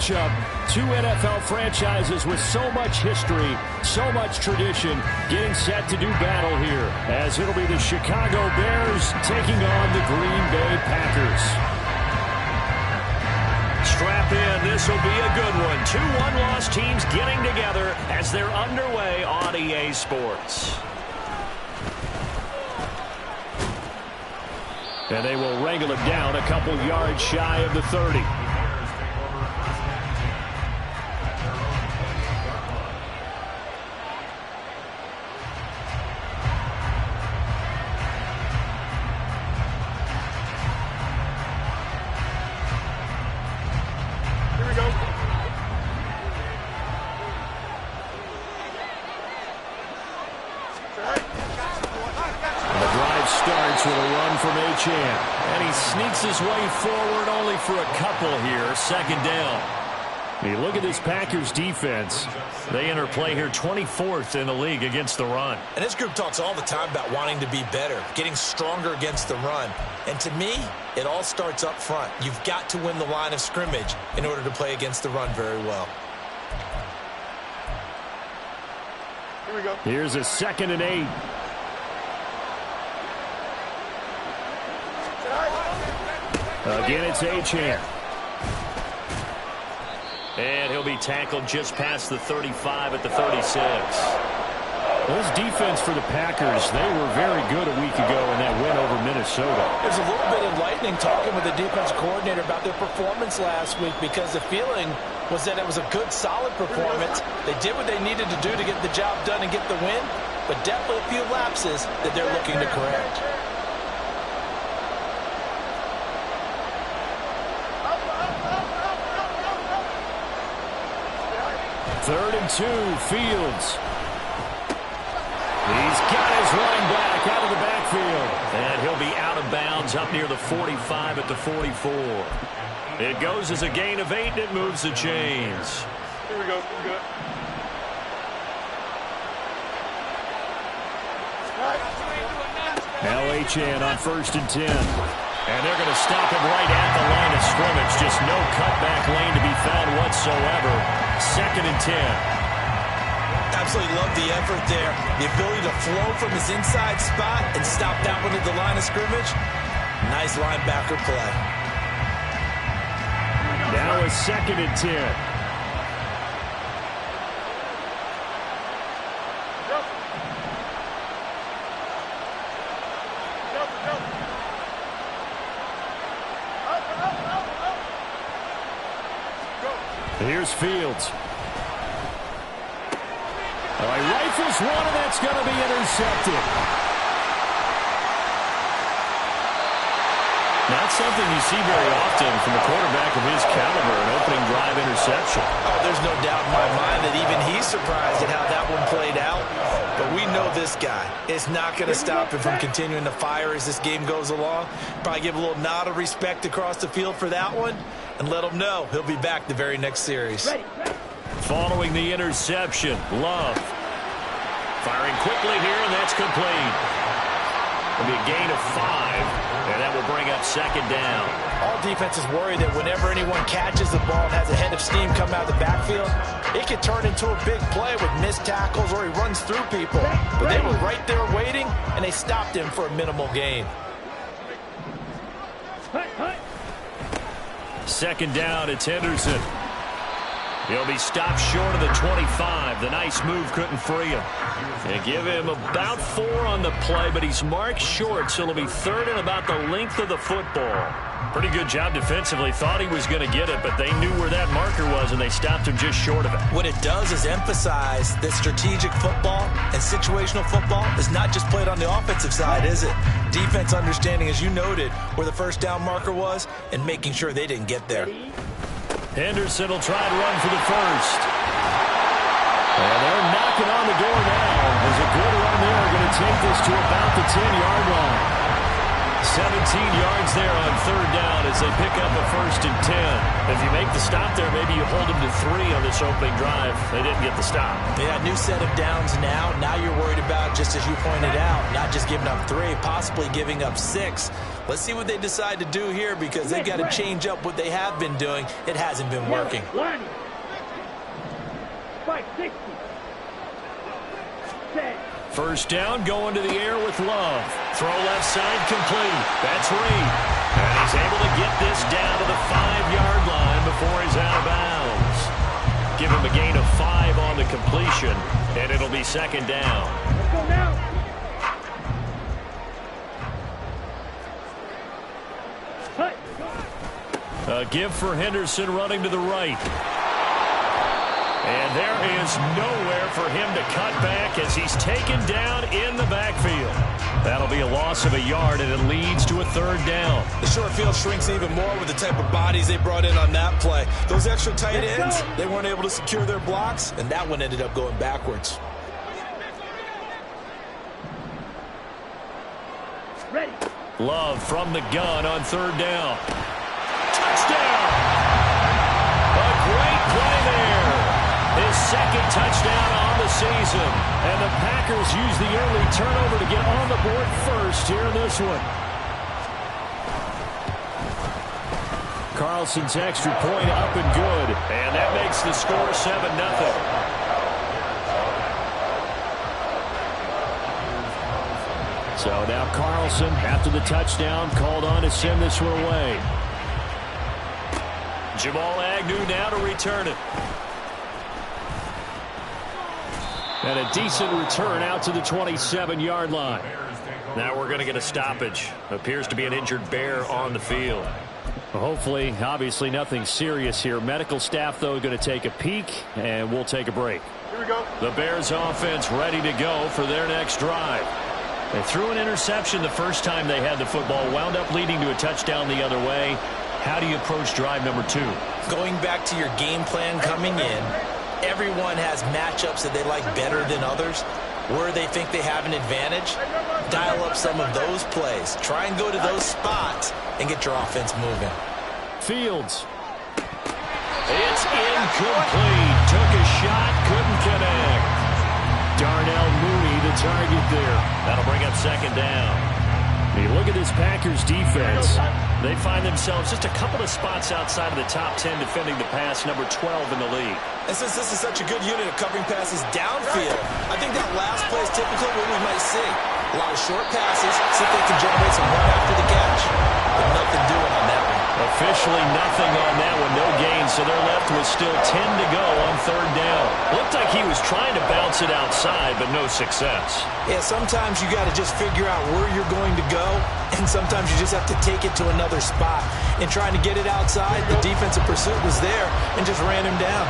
matchup. Two NFL franchises with so much history, so much tradition, getting set to do battle here, as it'll be the Chicago Bears taking on the Green Bay Packers. Strap in, this will be a good one. Two one-loss teams getting together as they're underway on EA Sports. And they will wrangle it down a couple yards shy of the 30. Here we go. Starts with a run from Achane. And he sneaks his way forward only for a couple here. Second down. You look at this Packers defense. They enter play here 24th in the league against the run. And this group talks all the time about wanting to be better, getting stronger against the run. And to me, it all starts up front. You've got to win the line of scrimmage in order to play against the run very well. Here we go. Here's a 2nd and 8. Again, it's Achane. And he'll be tackled just past the 35 at the 36. This defense for the Packers, they were very good a week ago in that win over Minnesota. There's a little bit enlightening talking with the defense coordinator about their performance last week, because the feeling was that it was a good, solid performance. They did what they needed to do to get the job done and get the win, but definitely a few lapses that they're looking to correct. Third and 2, Fields. He's got his running back out of the backfield. And he'll be out of bounds up near the 45 at the 44. It goes as a gain of 8, and it moves the chains. Here we go. We're good. Now Achane on 1st and 10. And they're going to stop him right at the line of scrimmage. Just no cutback lane to be found whatsoever. 2nd and 10. Absolutely love the effort there. The ability to flow from his inside spot and stop that one at the line of scrimmage. Nice linebacker play. Now a 2nd and 10. Here's Fields. Oh, he rifles one, and that's going to be intercepted. Not something you see very often from a quarterback of his caliber, an opening drive interception. Oh, there's no doubt in my mind that even he's surprised at how that one played out. But we know this guy is not going to stop him from continuing to fire as this game goes along. Probably give a little nod of respect across the field for that one and let him know he'll be back the very next series. Following the interception, Love firing quickly here, and that's complete. It'll be a gain of 5, and that will bring up 2nd down. All defenses worry that whenever anyone catches the ball and has a head of steam coming out of the backfield, it can turn into a big play with missed tackles or he runs through people. But they were right there waiting, and they stopped him for a minimal gain. 2nd down, it's Henderson. He'll be stopped short of the 25. The nice move couldn't free him. They give him about 4 on the play, but he's marked short, so it'll be 3rd and about the length of the football. Pretty good job defensively. Thought he was going to get it, but they knew where that marker was, and they stopped him just short of it. What it does is emphasize that strategic football and situational football is not just played on the offensive side, is it? Defense understanding, as you noted, where the first down marker was and making sure they didn't get there. Henderson will try to run for the first. And they're knocking on the door now. There's a good run there. Going to take this to about the 10-yard line. 17 yards there on third down as they pick up a 1st and 10. If you make the stop there, maybe you hold them to 3 on this opening drive. They didn't get the stop. Yeah, new set of downs now. Now you're worried about, just as you pointed out, not just giving up 3, possibly giving up 6. Let's see what they decide to do here because they've got to change up what they have been doing. It hasn't been working. First down, going to the air with Love. Throw left side complete. That's Reed. And he's able to get this down to the 5-yard line before he's out of bounds. Give him a gain of 5 on the completion, and it'll be 2nd down. Let's go now. A give for Henderson running to the right. And there is nowhere for him to cut back as he's taken down in the backfield. That'll be a loss of a yard, and it leads to a 3rd down. The short field shrinks even more with the type of bodies they brought in on that play. Those extra tight ends, they weren't able to secure their blocks, and that one ended up going backwards. Ready. Love from the gun on 3rd down. Touchdown! A great play there. His 2nd touchdown on the season. And the Packers use the early turnover to get on the board first here in this one. Carlson's extra point up and good. And that makes the score 7-0. So now Carlson, after the touchdown, called on to send this one away. Jamal Agnew now to return it. And a decent return out to the 27-yard line. Now we're going to get a stoppage. Appears to be an injured Bear on the field. Well, hopefully, obviously nothing serious here. Medical staff, though, going to take a peek, and we'll take a break. Here we go. The Bears offense ready to go for their next drive. They threw an interception the first time they had the football, wound up leading to a touchdown the other way. How do you approach drive number 2? Going back to your game plan coming in, everyone has matchups that they like better than others. Where they think they have an advantage, dial up some of those plays. Try and go to those spots and get your offense moving. Fields. It's incomplete. Took a shot, couldn't connect. Darnell Mooney, the target there. That'll bring up 2nd down. You look at this Packers defense, they find themselves just a couple of spots outside of the top 10 defending the pass, number 12 in the league. And since this is such a good unit of covering passes downfield, I think that last play is typically what we might see. A lot of short passes, see if they can generate some run after the catch. But nothing doing on that one. Officially nothing on that one, no gain, so they're left with still 10 to go on 3rd down. Looked like he was trying to bounce it outside, but no success. Yeah, sometimes you got to just figure out where you're going to go, and sometimes you just have to take it to another spot. And trying to get it outside, the defensive pursuit was there and just ran him down.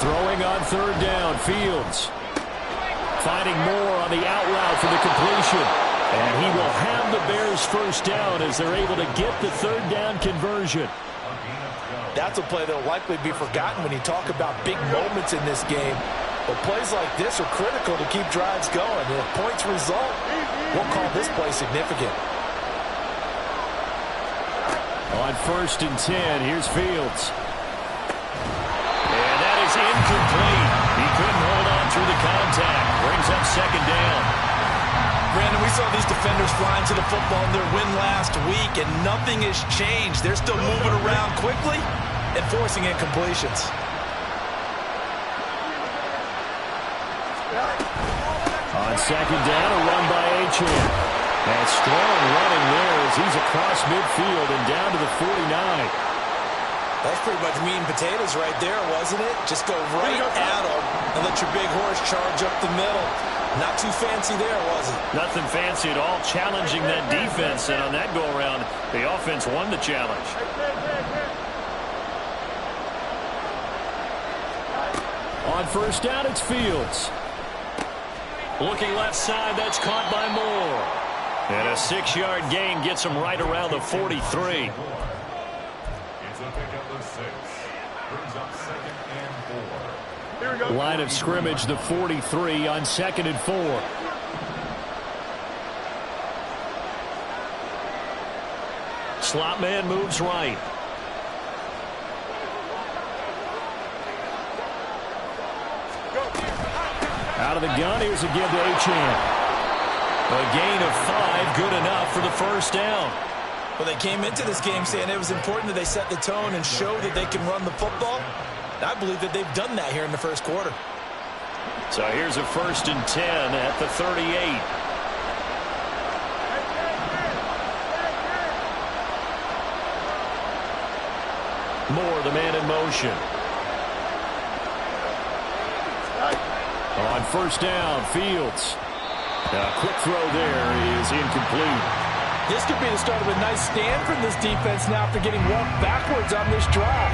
Throwing on 3rd down, Fields. Finding more on the out route for the completion. And he will have the Bears 1st down as they're able to get the 3rd down conversion. That's a play that will likely be forgotten when you talk about big moments in this game. But plays like this are critical to keep drives going. And if points result, we'll call this play significant. On 1st and 10, here's Fields. Incomplete. He couldn't hold on through the contact. Brings up 2nd down. Brandon, we saw these defenders flying to the football in their win last week, and nothing has changed. They're still moving around quickly and forcing incompletions. On 2nd down, a run by Achane. And strong running there as he's across midfield and down to the 49. That's pretty much meat and potatoes right there, wasn't it? Just go right at them and let your big horse charge up the middle. Not too fancy there, was it? Nothing fancy at all, challenging that defense. And on that go-around, the offense won the challenge. On 1st down, it's Fields. Looking left side, that's caught by Moore. And a 6-yard gain gets him right around the 43. It's a pickup of 6. Brings up 2nd and 4. Line of scrimmage, the 43 on 2nd and 4. Slot man moves right. Out of the gun, here's again to Achane. A gain of 5, good enough for the first down. Well, they came into this game saying it was important that they set the tone and show that they can run the football. I believe that they've done that here in the first quarter. So here's a 1st and 10 at the 38. Moore, the man in motion. On 1st down, Fields. A quick throw there is incomplete. This could be the start of a nice stand from this defense now after getting walked backwards on this drive.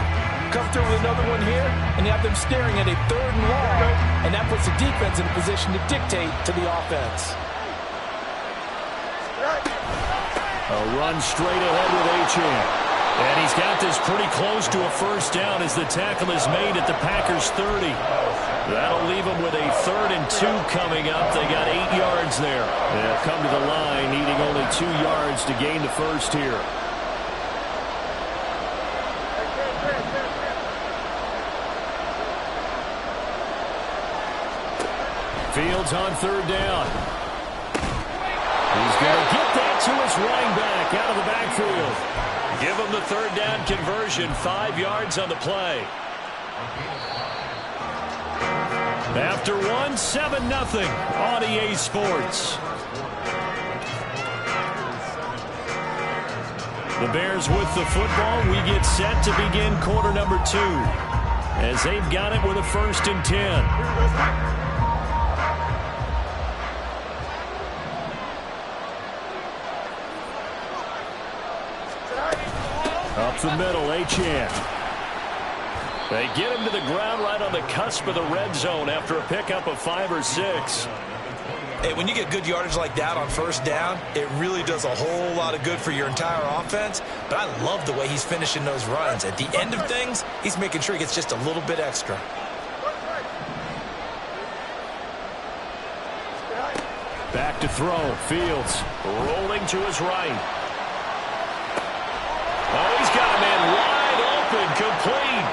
Come through with another one here, and you have them staring at a 3rd and long, and that puts the defense in a position to dictate to the offense. A run straight ahead with Achane. And he's got this pretty close to a first down as the tackle is made at the Packers' 30. That'll leave them with a 3rd and 2 coming up. They got 8 yards there. They'll come to the line needing only 2 yards to gain the first here. Fields on 3rd down. He's going to get that to his running back out of the backfield. Give him the 3rd down conversion, 5 yards on the play. After 1, 7-0 on EA Sports. The Bears with the football. We get set to begin quarter number 2 as they've got it with a 1st and 10. Up the middle, Achane. They get him to the ground right on the cusp of the red zone after a pickup of 5 or 6. Hey, when you get good yardage like that on 1st down, it really does a whole lot of good for your entire offense. But I love the way he's finishing those runs. At the end of things, he's making sure he gets just a little bit extra. Back to throw. Fields rolling to his right. Oh, he's got a man wide open, complete.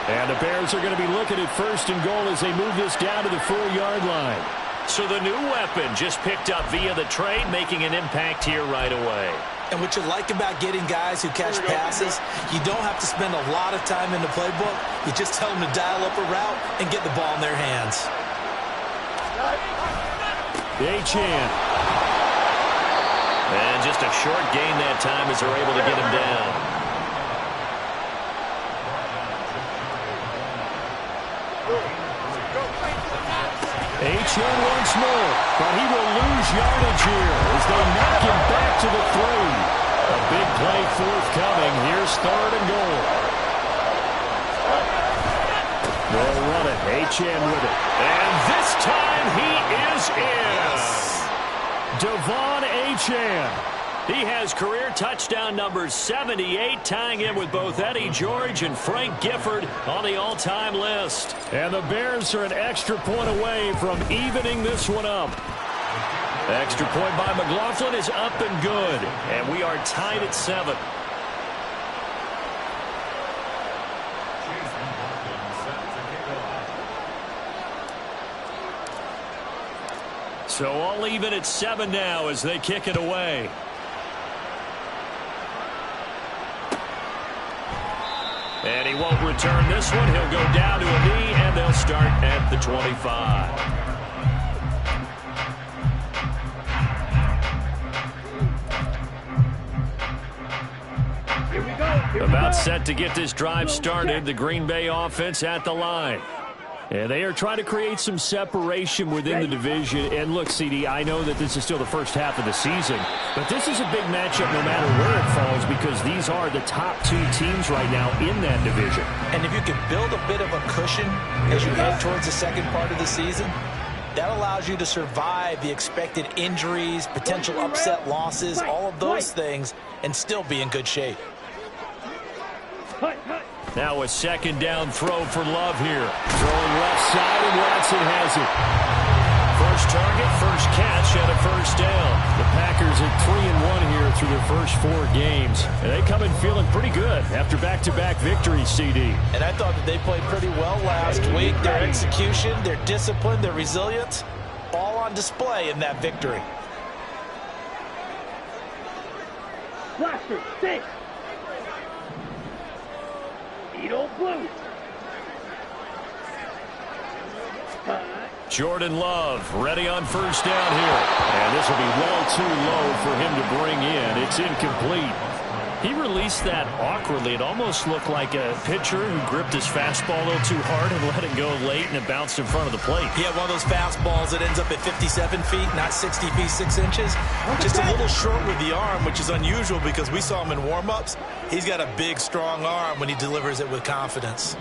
And the Bears are going to be looking at 1st and goal as they move this down to the 4-yard line. So the new weapon just picked up via the trade, making an impact here right away. And what you like about getting guys who catch passes, you don't have to spend a lot of time in the playbook. You just tell them to dial up a route and get the ball in their hands. Achane. And just a short gain that time as they're able to get him down. Achane once more, but he will lose yardage here as they knock him back to the 3. A big play forthcoming. Here's 3rd and goal. They'll run it. Achane with it. And this time he is in. Devon Achane. He has career touchdown number 78, tying him with both Eddie George and Frank Gifford on the all-time list. And the Bears are an extra point away from evening this one up. Extra point by McLaughlin is up and good, and we are tied at 7. So all even at 7 now as they kick it away. And he won't return this one. He'll go down to a knee, and they'll start at the 25. About set to get this drive started. The Green Bay offense at the line. And they are trying to create some separation within the division. And look, CD, I know that this is still the first half of the season, but this is a big matchup no matter where it falls because these are the top 2 teams right now in that division. And if you can build a bit of a cushion as you head towards the second part of the season, That allows you to survive the expected injuries, potential upset losses, all of those things, and still be in good shape. Now a second down throw for Love here. Throwing left side, and Watson has it. First target, first catch, and a first down. The Packers at 3-1 here through their first 4 games. And they come in feeling pretty good after back-to-back victories, CD. And I thought that they played pretty well last week. Their execution, their discipline, their resilience, all on display in that victory. Blaster, stay. Eat old blue. Jordan Love ready on first down here. And this will be well too low for him to bring in. It's incomplete. He released that awkwardly. It almost looked like a pitcher who gripped his fastball a little too hard and let it go late, and it bounced in front of the plate. Yeah, one of those fastballs that ends up at 57 feet, not 60 feet, 6 inches. Just a little short with the arm, which is unusual because we saw him in warm-ups. He's got a big, strong arm when he delivers it with confidence.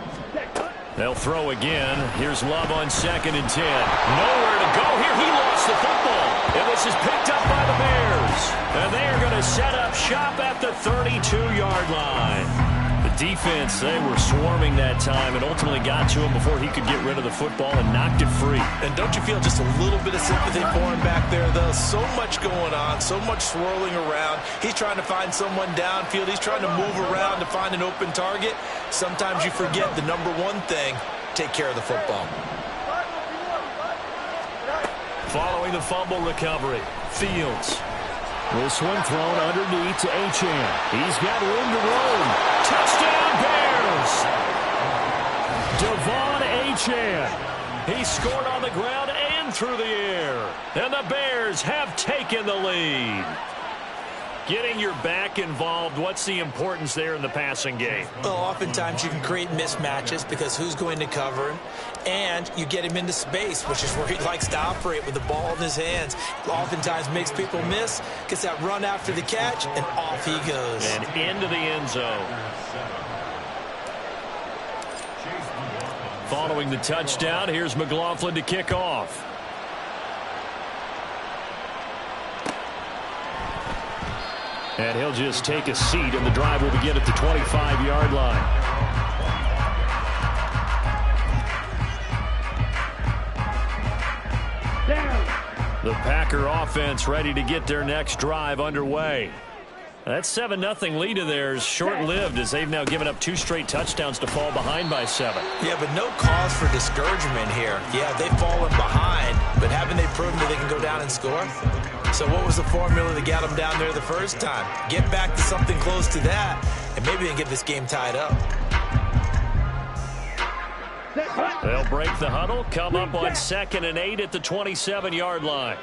They'll throw again. Here's Love on 2nd and 10. Nowhere to go here. He lost the football. And this is picked up by the Bears. And they are going to set up shop at the 32-yard line. The defense, they were swarming that time and ultimately got to him before he could get rid of the football and knocked it free. And don't you feel just a little bit of sympathy for him back there, though? So much going on, so much swirling around. He's trying to find someone downfield. He's trying to move around to find an open target. Sometimes you forget the number one thing, take care of the football. Following the fumble recovery, Fields. This one thrown underneath to Achane. He's got room to roam. Touchdown, Bears! Devon Achane. He scored on the ground and through the air. And the Bears have taken the lead. Getting your back involved, what's the importance there in the passing game? Well, oftentimes you can create mismatches because who's going to cover him? And you get him into space, which is where he likes to operate with the ball in his hands. Oftentimes makes people miss, gets that run after the catch, and off he goes. And into the end zone. Following the touchdown, here's McLaughlin to kick off. And he'll just take a seat, and the drive will begin at the 25-yard line. The Packer offense ready to get their next drive underway. That 7-0 lead of theirs short-lived as they've now given up 2 straight touchdowns to fall behind by 7. Yeah, but no cause for discouragement here. Yeah, they've fallen behind, but haven't they proven that they can go down and score? So what was the formula that got them down there the first time? Get back to something close to that, and maybe they can get this game tied up. They'll break the huddle, come up on 2nd and 8 at the 27-yard line.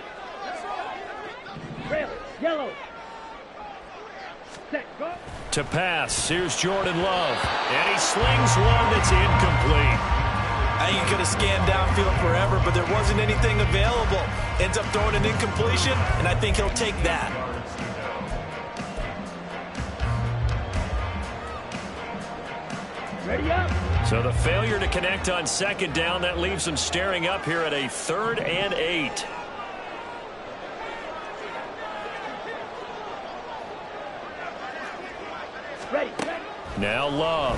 Yellow. To pass, here's Jordan Love. And he slings one that's incomplete. I think he could have scanned downfield forever, but there wasn't anything available. Ends up throwing an incompletion, and I think he'll take that. Ready up. So the failure to connect on 2nd down, that leaves them staring up here at a 3rd and 8. Ready. Now Love.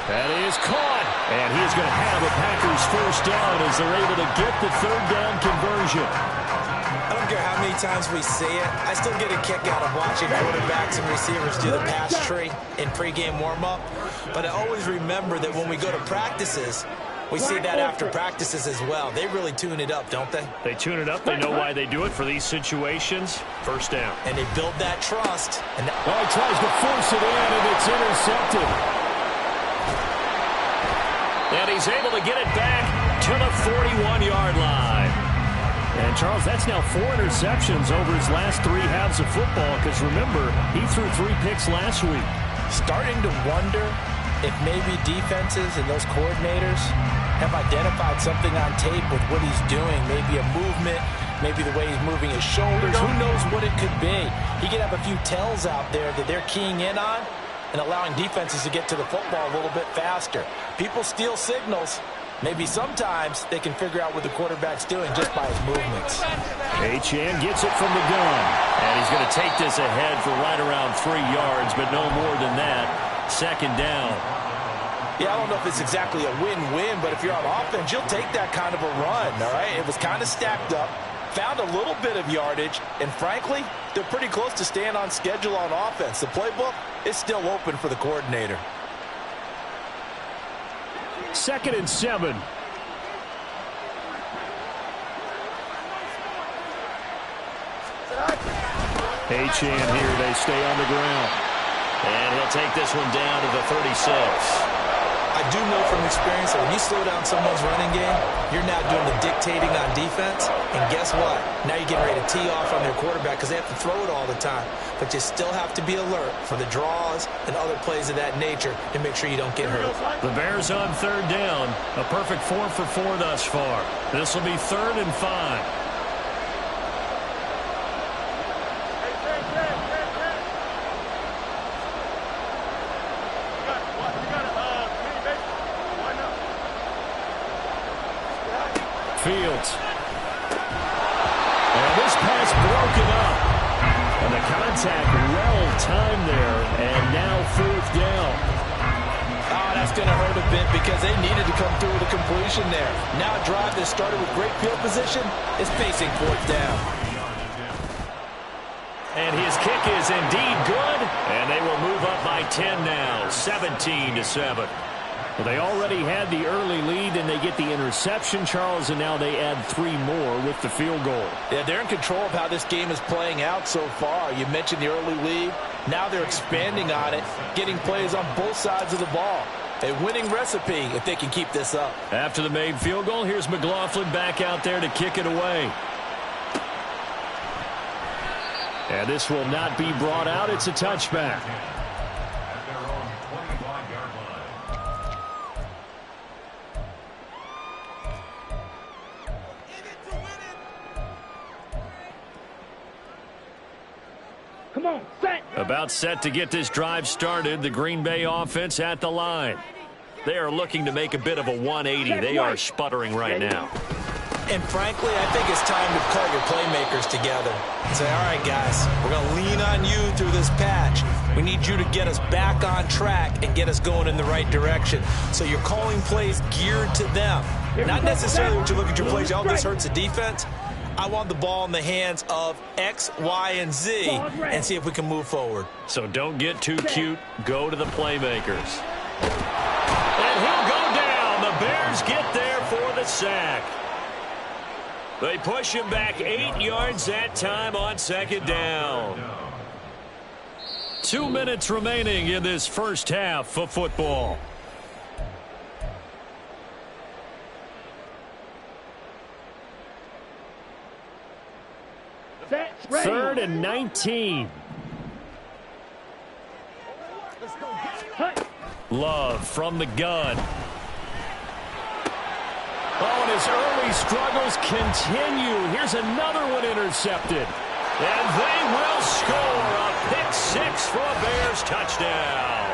That is caught. And he's going to have a Packers first down as they're able to get the 3rd down conversion. I don't care how many times we see it. I still get a kick out of watching quarterbacks and receivers do the pass tree in pregame warm-up. But I always remember that when we go to practices, we see that after practices as well. They really tune it up, don't they? They tune it up. They know why they do it for these situations. First down. And they build that trust. And he tries to force it in, and it's intercepted. And he's able to get it back to the 41-yard line. And, Charles, that's now 4 interceptions over his last 3 halves of football because, remember, he threw 3 picks last week. Starting to wonder if maybe defenses and those coordinators have identified something on tape with what he's doing, maybe a movement, maybe the way he's moving his shoulders. Who knows what it could be? He could have a few tells out there that they're keying in on and allowing defenses to get to the football a little bit faster. People steal signals. Maybe sometimes they can figure out what the quarterback's doing just by his movements. Achane gets it from the gun. And he's going to take this ahead for right around 3 yards, but no more than that. Second down. Yeah, I don't know if it's exactly a win-win, but if you're on offense, you'll take that kind of a run, all right? It was kind of stacked up, found a little bit of yardage, and frankly, they're pretty close to staying on schedule on offense. The playbook is still open for the coordinator. 2nd and 7. Achane here, they stay on the ground. And he'll take this one down to the 36. I do know from experience that when you slow down someone's running game, you're now doing the dictating on defense. And guess what? Now you're getting ready to tee off on their quarterback because they have to throw it all the time. But you still have to be alert for the draws and other plays of that nature to make sure you don't get hurt. The Bears on 3rd down. A perfect 4 for 4 thus far. This will be 3rd and 5. Fields. And this pass broken up. And the contact well-timed there. And now 4th down. Oh, that's going to hurt a bit because they needed to come through with a completion there. Now a drive that started with great field position is facing 4th down. And his kick is indeed good. And they will move up by 10 now, 17-7. Well, they already had the early lead, and they get the interception, Charles, and now they add 3 more with the field goal. Yeah, they're in control of how this game is playing out so far. You mentioned the early lead. Now they're expanding on it, getting plays on both sides of the ball. A winning recipe if they can keep this up. After the made field goal, here's McLaughlin back out there to kick it away. And this will not be brought out. It's a touchback. Come on, set. About set to get this drive started. The Green Bay offense at the line. They are looking to make a bit of a 180. They are sputtering right now. And frankly, I think it's time to call your playmakers together and say, all right, guys, we're going to lean on you through this patch. We need you to get us back on track and get us going in the right direction. So you're calling plays geared to them. Not necessarily what you look at your plays, oh, this hurts the defense. I want the ball in the hands of X, Y, and Z and see if we can move forward. So don't get too cute. Go to the playmakers. And he'll go down. The Bears get there for the sack. They push him back 8 yards that time on 2nd down. 2 minutes remaining in this first half of football. Set. Ready. 3rd and 19. Cut. Love from the gun. Oh, and his early struggles continue. Here's another one intercepted. And they will score a pick 6 for a Bears touchdown.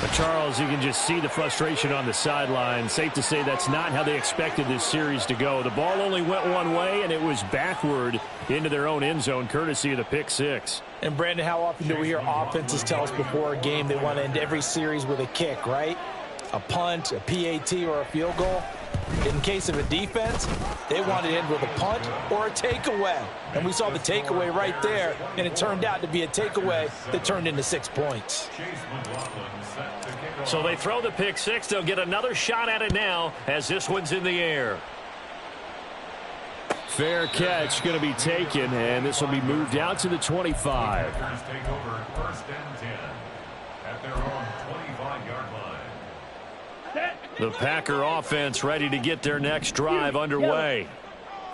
But Charles, you can just see the frustration on the sideline. Safe to say that's not how they expected this series to go. The ball only went one way, and it was backward into their own end zone, courtesy of the pick 6. And, Brandon, how often do we hear offenses tell us before a game they want to end every series with a kick, right? A punt, a PAT, or a field goal. In case of a defense, they want to end with a punt or a takeaway. And we saw the takeaway right there, and it turned out to be a takeaway that turned into 6 points. So they throw the pick 6. They'll get another shot at it now as this one's in the air. Fair catch going to be taken, and this will be moved out to the 25. Take over 1st and 10 at their own 25-yard line. Set. The Packer offense ready to get their next drive underway.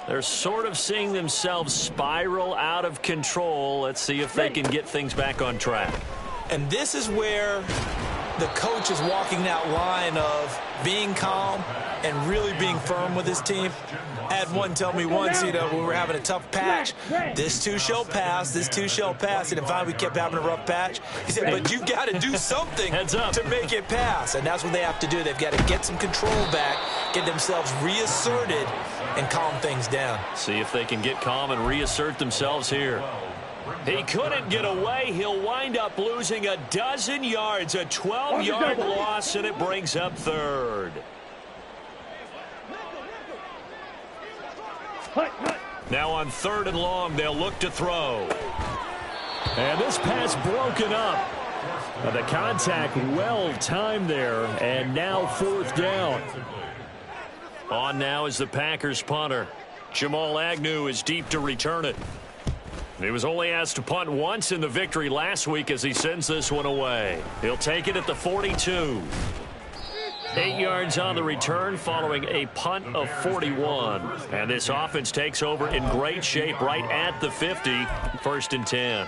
They're sort of seeing themselves spiral out of control. Let's see if they can get things back on track. And this is where the coach is walking that line of being calm and really being firm with his team. I had one tell me once, when we were having a tough patch, this too shall pass, this too shall pass. And finally we kept having a rough patch. He said, but you got to do something to make it pass. And that's what they have to do. They've got to get some control back, get themselves reasserted, and calm things down. See if they can get calm and reassert themselves here. He couldn't get away. He'll wind up losing a dozen yards, a 12-yard loss, and it brings up third. Now on 3rd and long, they'll look to throw. And this pass broken up. The contact well timed there, and now 4th down. On now is the Packers punter. Jamal Agnew is deep to return it. He was only asked to punt once in the victory last week as he sends this one away. He'll take it at the 42. 8 yards on the return following a punt of 41. And this offense takes over in great shape right at the 50. 1st and 10.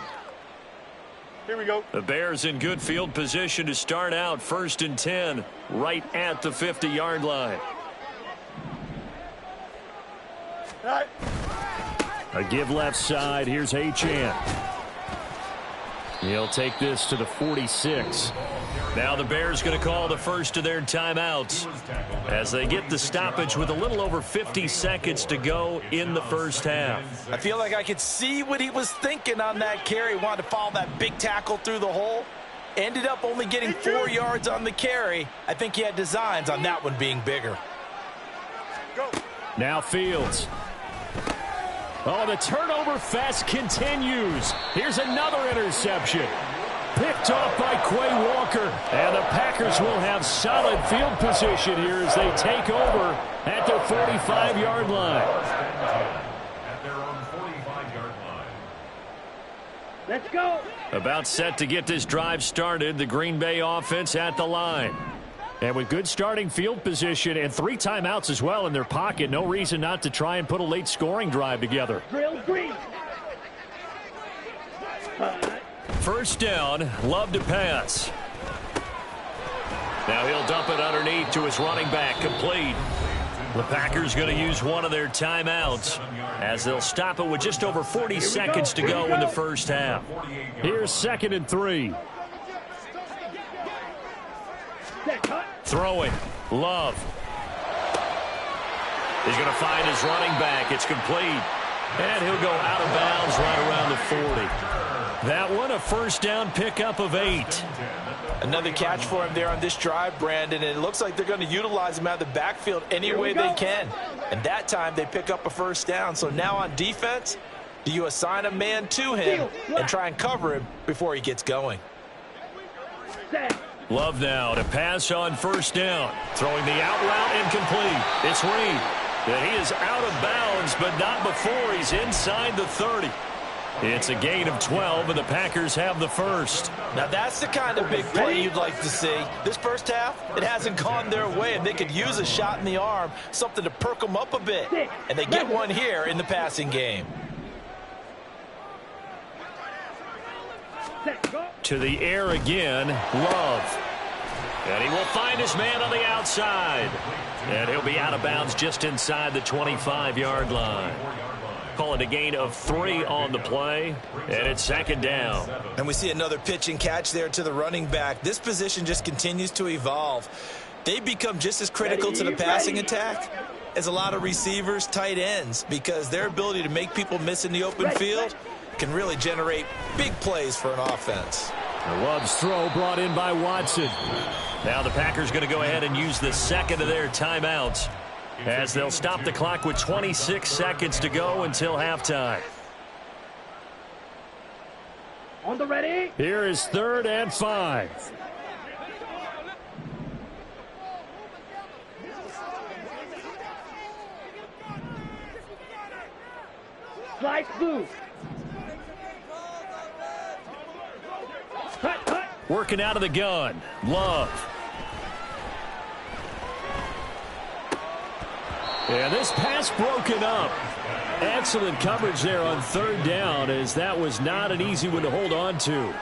Here we go. The Bears in good field position to start out. 1st and 10 right at the 50-yard line. All right. A give left side. Here's Achane. He'll take this to the 46. Now the Bears going to call the first of their timeouts as they get the stoppage with a little over 50 seconds to go in the first half. I feel like I could see what he was thinking on that carry. Wanted to follow that big tackle through the hole. Ended up only getting 4 yards on the carry. I think he had designs on that one being bigger. Go. Now Fields. Oh, the turnover fest continues. Here's another interception. Picked off by Quay Walker. And the Packers will have solid field position here as they take over at their 45-yard line. At their own 45-yard line. Let's go. About set to get this drive started, the Green Bay offense at the line. And with good starting field position and 3 timeouts as well in their pocket, no reason not to try and put a late scoring drive together. Drill green. 1st down, Love to pass. Now he'll dump it underneath to his running back, complete. The Packers going to use one of their timeouts as they'll stop it with just over 40 seconds to go in the first half. Here's 2nd and 3. Throwing, Love. He's going to find his running back. It's complete. And he'll go out of bounds right around the 40. That one, a 1st down pickup of 8. Another catch for him there on this drive, Brandon, and it looks like they're going to utilize him out of the backfield any way they can. And that time they pick up a 1st down. So now on defense, do you assign a man to him and try and cover him before he gets going? Love now to pass on 1st down. Throwing the out route incomplete. It's Reed. And he is out of bounds, but not before he's inside the 30. It's a gain of 12, and the Packers have the first. Now that's the kind of big play you'd like to see. This first half, it hasn't gone their way, and they could use a shot in the arm, something to perk them up a bit. And they get one here in the passing game. To the air again, Love. And he will find his man on the outside. And he'll be out of bounds just inside the 25-yard line. Call it a gain of 3 on the play, and it's 2nd down. And we see another pitch and catch there to the running back. This position just continues to evolve. They become just as critical to the passing attack as a lot of receivers, tight ends, because their ability to make people miss in the open field can really generate big plays for an offense. Love's throw brought in by Watson. Now the Packers going to go ahead and use the 2nd of their timeouts as they'll stop the clock with 26 seconds to go until halftime. On the ready. Here is 3rd and 5. Slice move. Working out of the gun, Love. And this pass broken up. Excellent coverage there on 3rd down, as that was not an easy one to hold on to.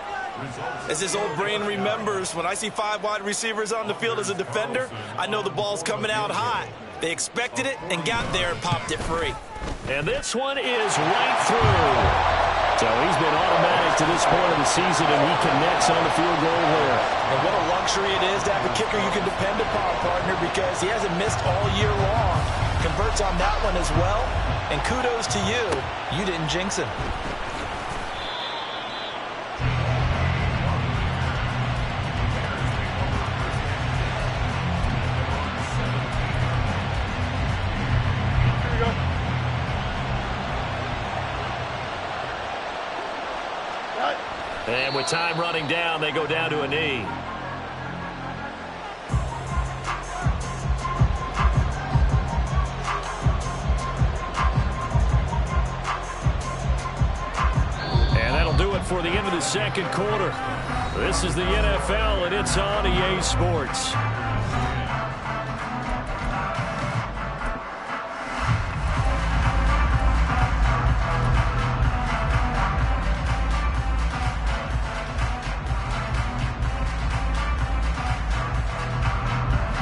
As his old brain remembers, when I see 5 wide receivers on the field as a defender, I know the ball's coming out hot. They expected it and got there and popped it free. And this one is right through. So he's been automatic to this point of the season, and he connects on the field goal there. And what a luxury it is to have a kicker you can depend upon, partner, because he hasn't missed all year long. Converts on that one as well. And kudos to you. You didn't jinx him. And with time running down, they go down to a knee. And that'll do it for the end of the second quarter. This is the NFL, and it's on EA Sports.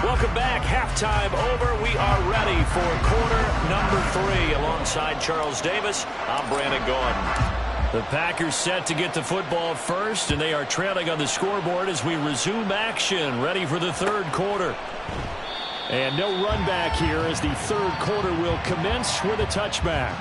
Welcome back. Halftime over. We are ready for quarter number 3. Alongside Charles Davis, I'm Brandon Gaudin. The Packers set to get the football first, and they are trailing on the scoreboard as we resume action, ready for the third quarter. And no run back here as the third quarter will commence with a touchback.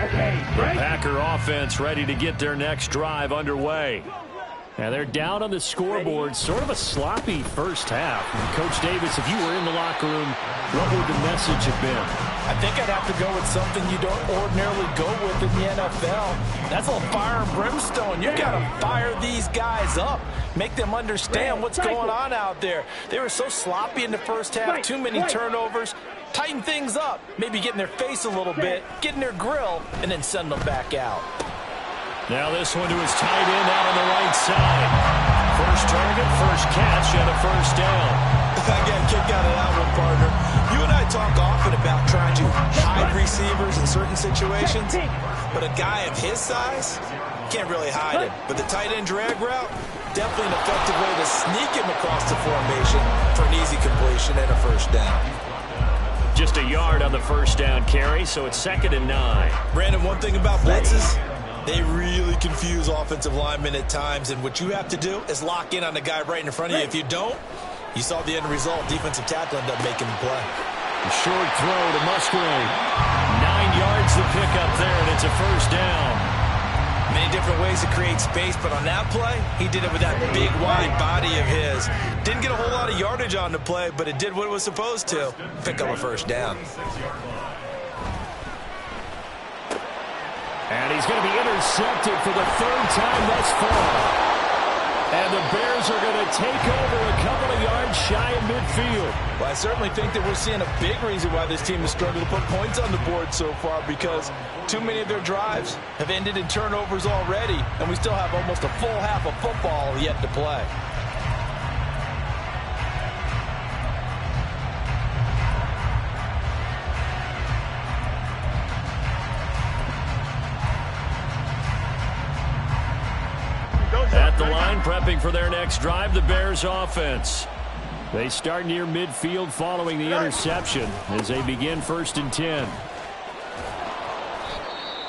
The Packer offense ready to get their next drive underway. And they're down on the scoreboard, sort of a sloppy first half. And Coach Davis, if you were in the locker room, what would the message have been? I think I'd have to go with something you don't ordinarily go with in the NFL. That's a little fire and brimstone. You've got to fire these guys up. Make them understand what's going on out there. They were so sloppy in the first half, too many turnovers. Tighten things up, maybe get in their face a little bit, get in their grill, and then send them back out. Now this one to his tight end out on the right side. First target, first catch, and a first down. I got a kick out of that one, partner. You and I talk often about trying to hide receivers in certain situations, but a guy of his size can't really hide him. But the tight end drag route, definitely an effective way to sneak him across the formation for an easy completion and a first down. Just a yard on the first down carry, so it's 2nd and 9. Brandon, one thing about blitzes, they really confuse offensive linemen at times, and what you have to do is lock in on the guy right in front of you. If you don't, you saw the end result. Defensive tackle ended up making the play. A short throw to Musgrave. 9 yards to pick up there, and it's a first down. Many different ways to create space, but on that play, he did it with that big, wide body of his. Didn't get a whole lot of yardage on the play, but it did what it was supposed to. Pick up a first down. And he's going to be intercepted for the 3rd time thus far. And the Bears are going to take over a couple of yards shy of midfield. Well, I certainly think that we're seeing a big reason why this team has struggled to put points on the board so far, because too many of their drives have ended in turnovers already, and we still have almost a full half of football yet to play. At the line, prepping for their next drive, the Bears offense. They start near midfield following the interception as they begin 1st and 10.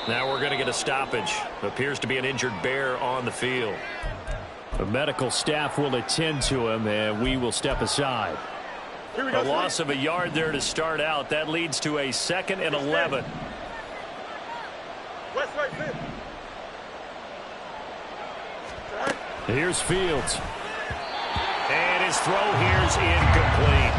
Now we're going to get a stoppage. Appears to be an injured Bear on the field. The medical staff will attend to him, and we will step aside. A loss of a yard there to start out. That leads to a 2nd and 11. Here's Fields. And his throw here's incomplete.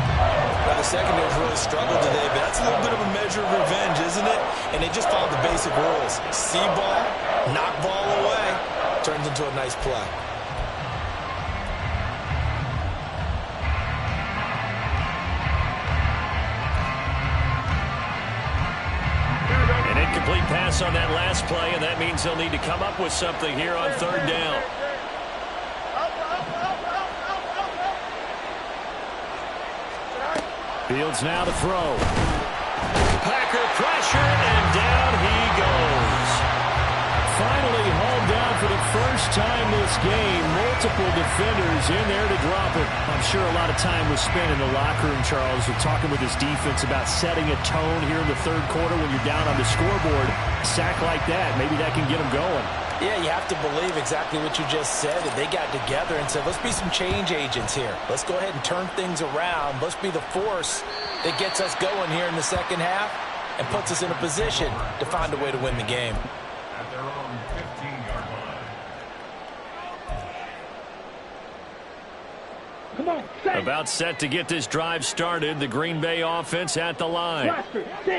Well, the secondary's really struggled today, but that's a little bit of a measure of revenge, isn't it? And they just followed the basic rules. See ball, knock ball away, turns into a nice play. An incomplete pass on that last play, and that means they'll need to come up with something here on 3rd down. Fields now to throw. Packer pressure, and down he goes. Finally hauled down for the first time this game. Multiple defenders in there to drop it. I'm sure a lot of time was spent in the locker room, Charles, with talking with his defense about setting a tone here in the third quarter when you're down on the scoreboard. A sack like that, maybe that can get them going. Yeah, you have to believe exactly what you just said, that they got together and said, let's be some change agents here. Let's go ahead and turn things around. Let's be the force that gets us going here in the second half and puts us in a position to find a way to win the game. At their own 15-yard line. Come on, set. About set to get this drive started. The Green Bay offense at the line.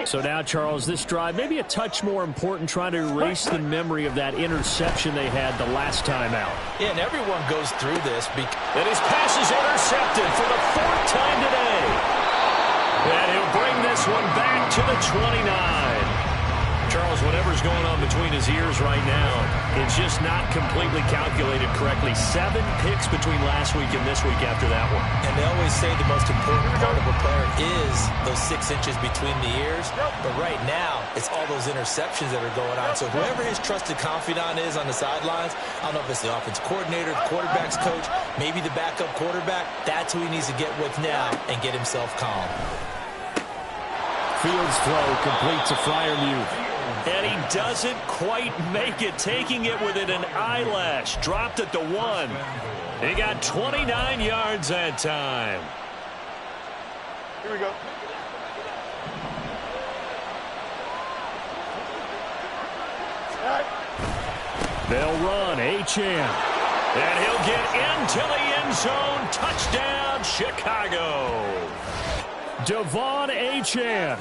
So now, Charles, this drive maybe a touch more important, trying to erase the memory of that interception they had the last time out. Yeah, and everyone goes through this. And his pass is intercepted for the fourth time today. And he'll bring this one back to the 29. Charles, whatever's going on between his ears right now, it's just not completely calculated correctly. 7 picks between last week and this week after that one. And they always say the most important part of a player is those 6 inches between the ears. But right now, it's all those interceptions that are going on. So whoever his trusted confidant is on the sidelines, I don't know if it's the offense coordinator, the quarterback's coach, maybe the backup quarterback, that's who he needs to get with now and get himself calm. Fields throw complete to Freiermuth. And he doesn't quite make it, taking it within an eyelash. Dropped at the 1. He got 29 yards that time. Here we go. They'll run. Achane. And he'll get into the end zone. Touchdown, Chicago. Devon Achane.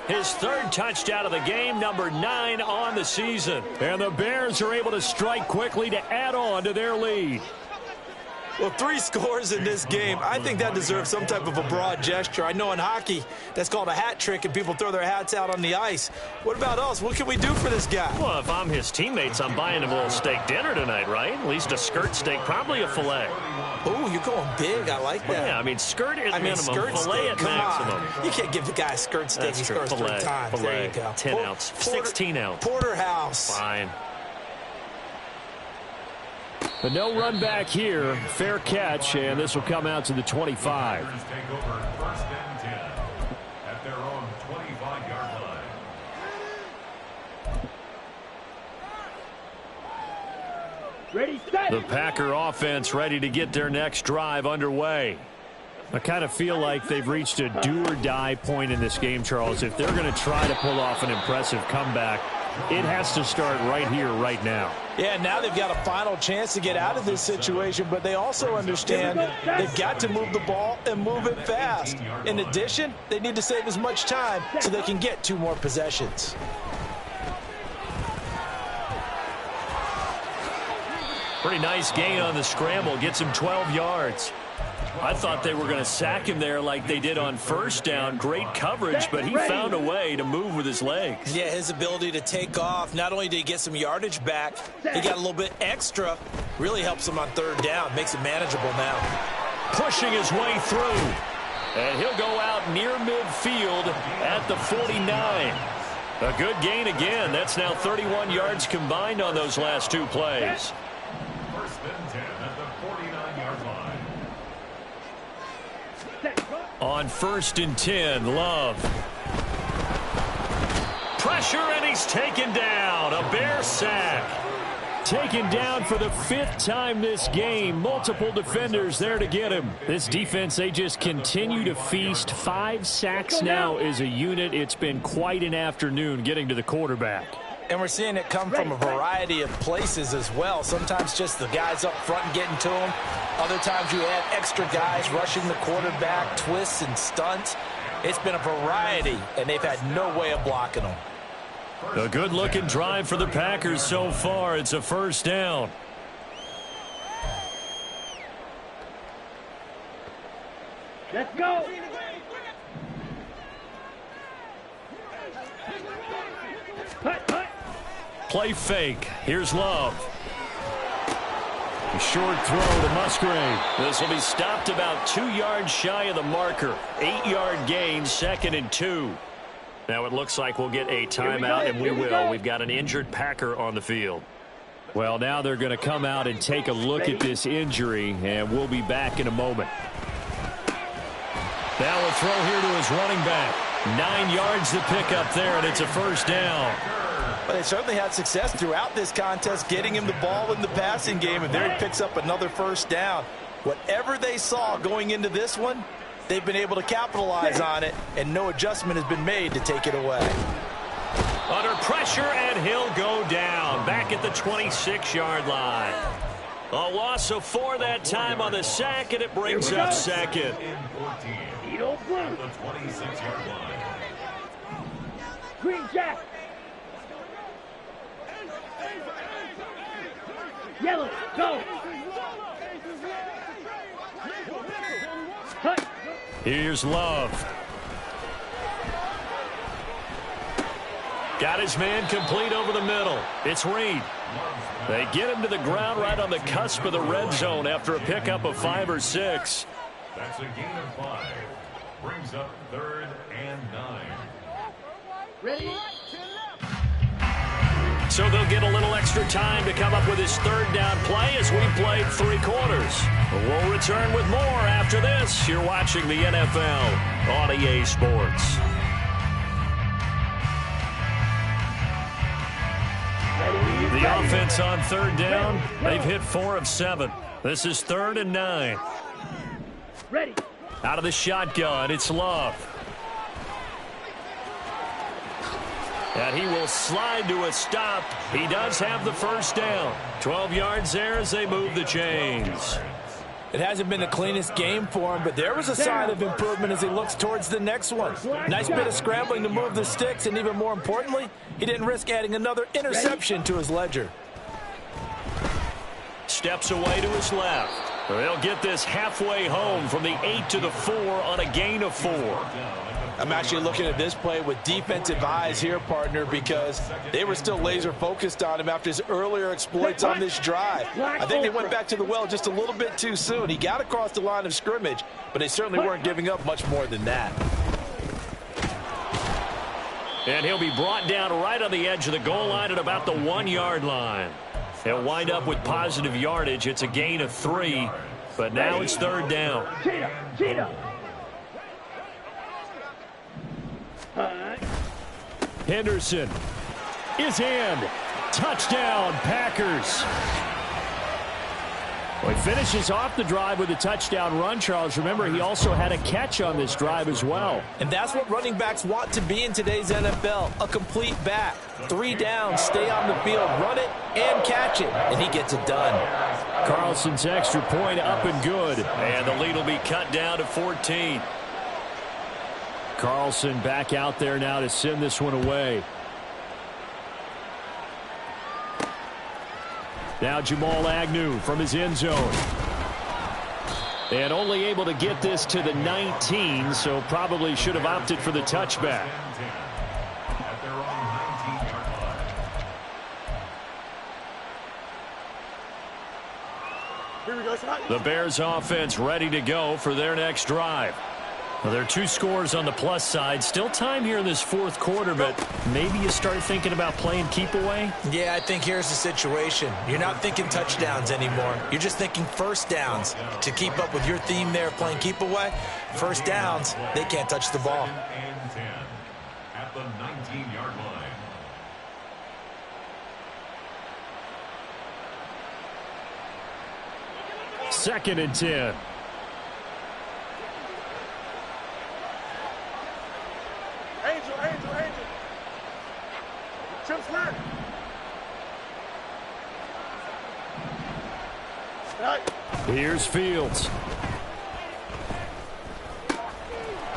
His 3rd touchdown of the game, number 9 on the season. And the Bears are able to strike quickly to add on to their lead. Well, 3 scores in this game. I think that deserves some type of a broad gesture. I know in hockey, that's called a hat trick, and people throw their hats out on the ice. What about us? What can we do for this guy? Well, if I'm his teammates, I'm buying him a little steak dinner tonight, right? At least a skirt steak, probably a filet. Oh, you're going big. I like that. Well, yeah, I mean, skirt at minimum, skirt filet steak, at come maximum. on. You can't give the guy a skirt steak. He scores 3 times. There you go. 10 ounce, 16 ounce. Porterhouse. Fine. But no run back here. Fair catch, and this will come out to the 25. Bears take over 1st and 10 at their own 25-yard line. Ready, set. The Packer offense ready to get their next drive underway. I kind of feel like they've reached a do-or-die point in this game, Charles. If they're going to try to pull off an impressive comeback, it has to start right here, right now. Yeah, now they've got a final chance to get out of this situation, but they also understand they've got to move the ball and move it fast. In addition, they need to save as much time so they can get 2 more possessions. Pretty nice gain on the scramble. Gets him 12 yards. I thought they were going to sack him there like they did on 1st down. Great coverage, but he found a way to move with his legs. Yeah, his ability to take off, not only did he get some yardage back, he got a little bit extra. Really helps him on 3rd down, makes it manageable now. Pushing his way through. And he'll go out near midfield at the 49. A good gain again. That's now 31 yards combined on those last 2 plays. 1st and 10 at the 49-yard line. On 1st and 10, Love. Pressure, and he's taken down. A Bear sack. Taken down for the 5th time this game. Multiple defenders there to get him. This defense, they just continue to feast. 5 sacks now as a unit. It's been quite an afternoon getting to the quarterback. And we're seeing it come from a variety of places as well. Sometimes just the guys up front and getting to him. Other times you have extra guys rushing the quarterback, twists and stunts. It's been a variety, and they've had no way of blocking them. A good-looking drive for the Packers so far. It's a 1st down. Let's go. Play fake. Here's Love. short throw to Musgrave. This will be stopped about 2 yards shy of the marker. 8-yard gain, 2nd and 2. Now it looks like we'll get a timeout, and we will. We've got an injured Packer on the field. Well, now they're going to come out and take a look at this injury, and we'll be back in a moment. Now a throw here to his running back. 9 yards to pick up there, and it's a first down. But they certainly had success throughout this contest getting him the ball in the passing game, and there he picks up another first down. Whatever they saw going into this one, they've been able to capitalize on it, and no adjustment has been made to take it away. Under pressure, and he'll go down. Back at the 26-yard line. A loss of 4 that time on the sack, and it brings up 2nd. The 26-yard line. Green Jack. Yellow, go. Cut. Here's Love. Got his man complete over the middle. It's Reed. They get him to the ground right on the cusp of the red zone after a pickup of 5 or 6. That's a gain of 5. Brings up 3rd and 9. Ready? So they'll get a little extra time to come up with his 3rd down play as we played 3 quarters. We'll return with more after this. You're watching the NFL on EA Sports. The offense on 3rd down. They've hit 4 of 7. This is 3rd and 9. Ready. Out of the shotgun, it's Love. And he will slide to a stop. He does have the first down. 12 yards there as they move the chains. It hasn't been the cleanest game for him, but there was a sign of improvement as he looks towards the next one. Nice bit of scrambling to move the sticks, and even more importantly, he didn't risk adding another interception to his ledger. Steps away to his left. They'll get this halfway home from the 8 to the 4 on a gain of 4. I'm actually looking at this play with defensive eyes here, partner, because they were still laser focused on him after his earlier exploits on this drive. I think they went back to the well just a little bit too soon. He got across the line of scrimmage, but they certainly weren't giving up much more than that. And he'll be brought down right on the edge of the goal line at about the 1-yard line. They'll wind up with positive yardage. It's a gain of 3, but now it's 3rd down. Cheetah. Henderson is in. Touchdown, Packers. Well, he finishes off the drive with a touchdown run, Charles. Remember, he also had a catch on this drive as well. And that's what running backs want to be in today's NFL, a complete back. 3 downs, stay on the field, run it, and catch it. And he gets it done. Carlson's extra point up and good. And the lead will be cut down to 14. Carlson back out there now to send this one away. Now Jamal Agnew from his end zone. And only able to get this to the 19, so probably should have opted for the touchback. At their own 19-yard line. Here we go. The Bears offense ready to go for their next drive. Well, there are 2 scores on the plus side. Still time here in this 4th quarter, but maybe you start thinking about playing keep away? Yeah, I think here's the situation. You're not thinking touchdowns anymore. You're just thinking first downs. To keep up with your theme there, playing keep away, first downs, they can't touch the ball. 2nd and 10 at the 19-yard line. Second and 10. Angel. Trips left. Here's Fields.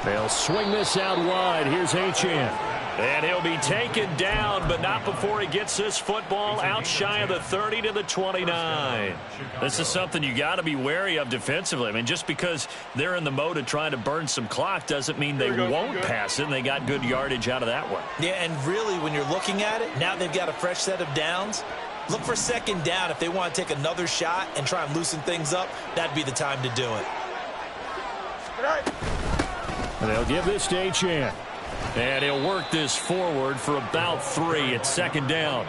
They'll swing this out wide. Here's Achane. And he'll be taken down, but not before he gets this football out shy of the 30 to the 29. This is something you got to be wary of defensively. I mean, just because they're in the mode of trying to burn some clock doesn't mean they won't pass it, and they got good yardage out of that one. Yeah, and really, when you're looking at it, now they've got a fresh set of downs. Look for second down. If they want to take another shot and try and loosen things up, that'd be the time to do it. And they'll give this to Achane. And he'll work this forward for about 3 at second down.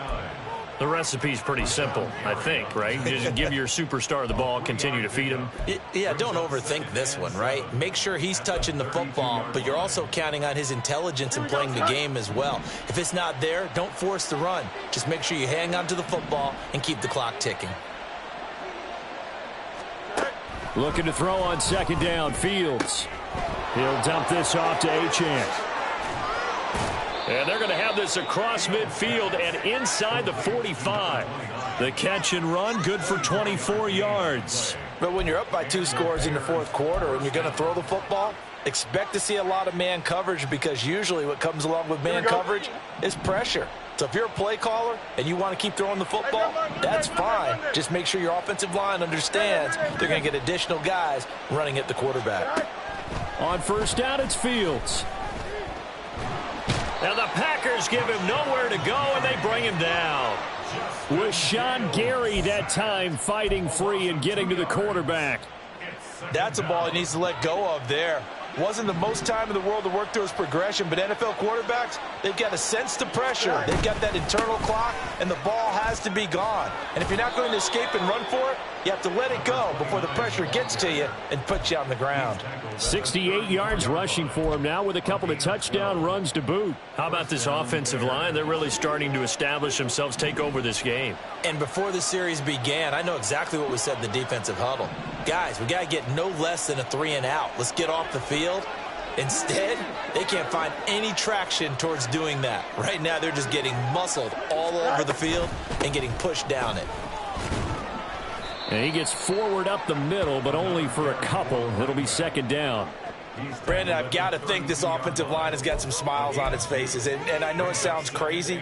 The recipe's pretty simple, I think, right? Just give your superstar the ball, continue to feed him. Yeah, don't overthink this one, right? Make sure he's touching the football, but you're also counting on his intelligence in playing the game as well. If it's not there, don't force the run. Just make sure you hang on to the football and keep the clock ticking. Looking to throw on second down, Fields. He'll dump this off to Achane. And they're going to have this across midfield and inside the 45. The catch and run, good for 24 yards. But when you're up by 2 scores in the fourth quarter and you're going to throw the football, expect to see a lot of man coverage, because usually what comes along with man coverage is pressure. So if you're a play caller and you want to keep throwing the football, that's fine. Just make sure your offensive line understands they're going to get additional guys running at the quarterback. On first down, it's Fields. Now the Packers give him nowhere to go, and they bring him down. With Sean Gary that time fighting free and getting to the quarterback. That's a ball he needs to let go of there. Wasn't the most time in the world to work through his progression, but NFL quarterbacks, they've got to sense the pressure. They've got that internal clock, and the ball has to be gone. And if you're not going to escape and run for it, you have to let it go before the pressure gets to you and puts you on the ground. 68 yards rushing for him now with a couple of touchdown runs to boot. How about this offensive line? They're really starting to establish themselves, take over this game. And before the series began, I know exactly what we said in the defensive huddle. Guys, we got to get no less than a 3-and-out. Let's get off the field. Instead, they can't find any traction towards doing that. Right now, they're just getting muscled all over the field and getting pushed down it. And he gets forward up the middle, but only for a couple. It'll be second down. Brandon, I've got to think this offensive line has got some smiles on its faces. And I know it sounds crazy,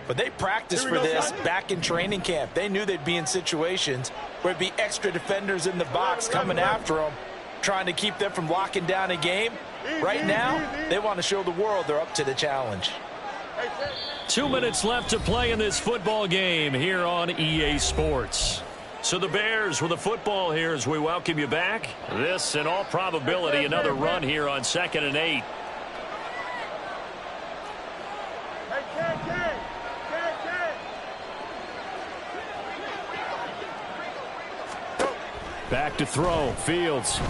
but they practiced for this back in training camp. They knew they'd be in situations where it'd be extra defenders in the box coming after them, trying to keep them from locking down a game. Right now, they want to show the world they're up to the challenge. 2 minutes left to play in this football game here on EA Sports. So the Bears with the football here as we welcome you back. This, in all probability, another run here on 2nd and 8. Back to throw, Fields.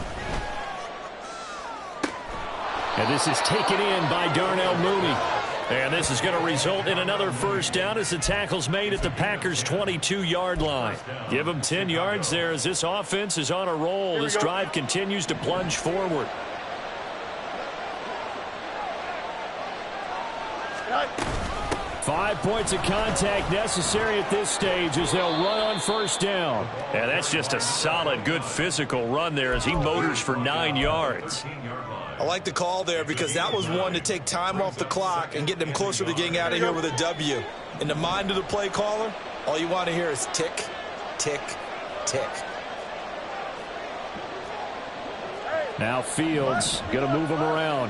And this is taken in by Darnell Mooney. And this is going to result in another first down as the tackle's made at the Packers' 22-yard line. Give them 10 yards there as this offense is on a roll. This drive continues to plunge forward. Five points of contact necessary at this stage as they'll run on first down. And that's just a solid, good physical run there as he motors for 9 yards. I like the call there because that was one to take time off the clock and get them closer to getting out of here with a W. In the mind of the play caller, all you want to hear is tick, tick, tick. Now Fields going to move him around.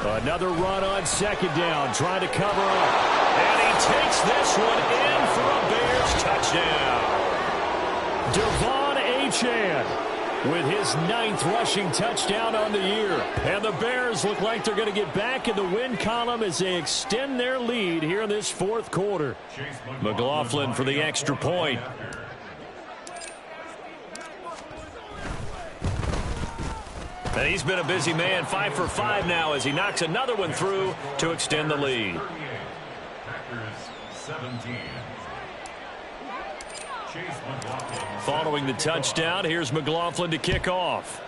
Another run on second down, trying to cover up. And he takes this one in for a Bears touchdown. Devon Achane with his 9th rushing touchdown on the year. And the Bears look like they're going to get back in the win column as they extend their lead here in this fourth quarter. McLaughlin for the extra point. And he's been a busy man, 5 for 5 now as he knocks another one through to extend the lead. Packers 17. Following the touchdown, here's McLaughlin to kick off.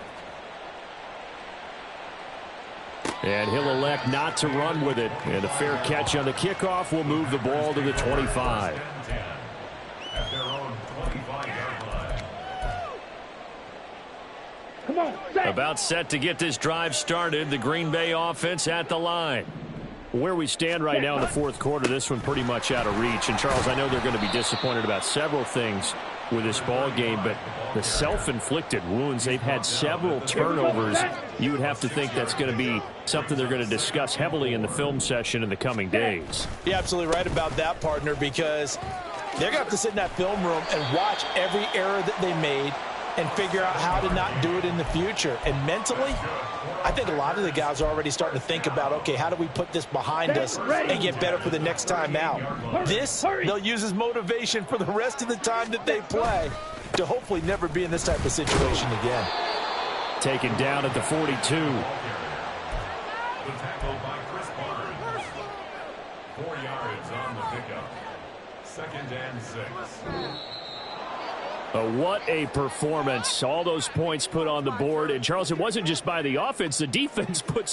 And he'll elect not to run with it. And a fair catch on the kickoff will move the ball to the 25. At their own 25-yard line. Come on, set. About set to get this drive started. The Green Bay offense at the line. Where we stand right now in the fourth quarter, this one pretty much out of reach. And, Charles, I know they're going to be disappointed about several things. with this ball game, but the self-inflicted wounds, they've had several turnovers. You would have to think that's going to be something they're going to discuss heavily in the film session in the coming days. You're absolutely right about that, partner, because they're going to have to sit in that film room and watch every error that they made and figure out how to not do it in the future. And mentally, I think a lot of the guys are already starting to think about, okay, how do we put this behind us and get better for the next time out? This, they'll use as motivation for the rest of the time that they play to hopefully never be in this type of situation again. Taken down at the 42. The tackle by Chris Barnes. 4 yards on the pickup. 2nd and 6. What a performance. All those points put on the board. And, Charles, it wasn't just by the offense. The defense put